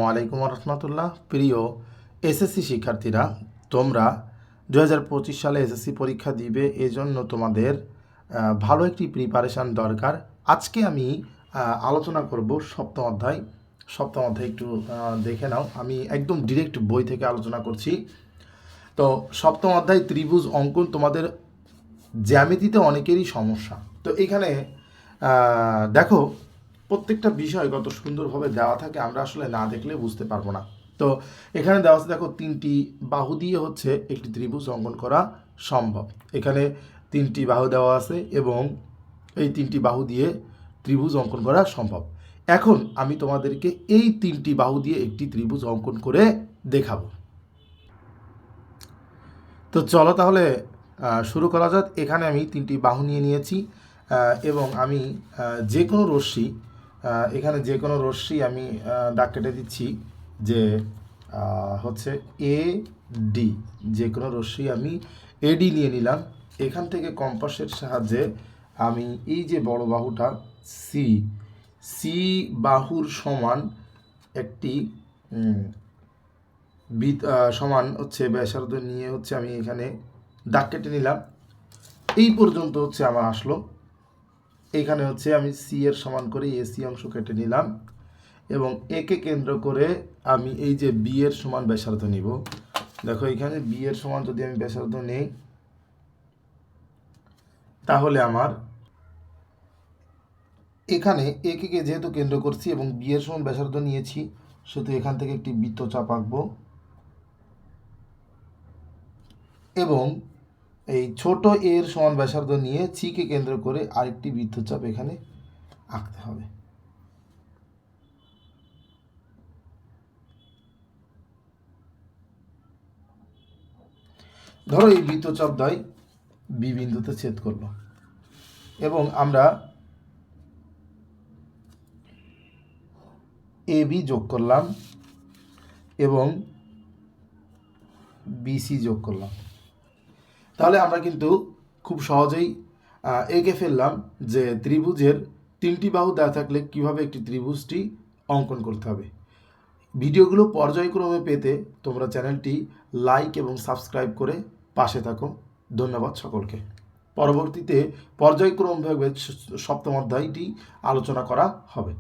ওয়ালাইকুম রহমতুল্লাহ। প্রিয় এসএসসি শিক্ষার্থীরা, তোমরা 2025 সালে এসএসসি পরীক্ষা দিবে, এজন্য তোমাদের ভালো একটি প্রিপারেশান দরকার। আজকে আমি আলোচনা করব সপ্তম অধ্যায় একটু দেখে নাও। আমি একদম ডিরেক্ট বই থেকে আলোচনা করছি। তো সপ্তম অধ্যায় ত্রিভুজ অঙ্কন, তোমাদের জ্যামিতিতে অনেকেরই সমস্যা। তো এখানে দেখো, প্রত্যেকটা বিষয় কত সুন্দরভাবে দেওয়া থাকে, আমরা আসলে না দেখলে বুঝতে পারবো না। তো এখানে দেওয়া আছে, দেখো, 3টি বাহু দিয়ে হচ্ছে একটি ত্রিভুজ অঙ্কন করা সম্ভব। এখানে 3টি বাহু দেওয়া আছে এবং এই 3টি বাহু দিয়ে ত্রিভুজ অঙ্কন করা সম্ভব। এখন আমি তোমাদেরকে এই 3টি বাহু দিয়ে একটি ত্রিভুজ অঙ্কন করে দেখাবো। তো চলো তাহলে শুরু করা যাক। এখানে আমি 3টি বাহু নিয়ে নিয়েছি এবং আমি যে কোনো রশ্মি, এখানে যে কোনো রশ্মি আমি দাগ কেটে দিচ্ছি যে হচ্ছে এ ডি। যে কোনো রশ্মি আমি এডি নিয়ে নিলাম। এখান থেকে কম্পাসের সাহায্যে আমি এই যে বড় বাহুটা সি বাহুর সমান একটি সমান হচ্ছে ব্যাসার্ধ নিয়ে হচ্ছে আমি এখানে দাগ কেটে নিলাম। এই পর্যন্ত হচ্ছে আমার আসলো। এখানে হচ্ছে আমি সি এর সমান করে এসি অংশ কেটে নিলাম এবং একে কেন্দ্র করে আমি এই যে বি এর সমান ব্যাসার্ধ নিব। দেখো, এখানে বি এর সমান যদি আমি ব্যাসার্ধ নেই, তাহলে আমার এখানে একে যেহেতু কেন্দ্র করছি এবং বি এর সমান ব্যাসার্ধ নিয়েছি, সেহেতু এখান থেকে একটি বৃত্তচাপ আঁকবো এবং এই ছোট এর সমান ব্যাসার্ধ নিয়ে সিকে কেন্দ্র করে আরেকটি বৃত্তচাপ এখানে আঁকতে হবে। ধরো এই বৃত্তচাপ দ্বয় বি বিন্দুতে ছেদ করলো এবং আমরা এ বি যোগ করলাম এবং বিসি যোগ করলাম। তাহলে আমরা কিন্তু খুব সহজেই এঁকে ফেললাম যে ত্রিভুজের 3টি বাহু দেওয়া থাকলে কিভাবে একটি ত্রিভুজটি অঙ্কন করতে হবে। ভিডিওগুলো পর্যায়ক্রমে পেতে তোমরা চ্যানেলটি লাইক এবং সাবস্ক্রাইব করে পাশে থাকো। ধন্যবাদ সকলকে। পরবর্তীতে পর্যায়ক্রমভাবে সপ্তম অধ্যায়টি আলোচনা করা হবে।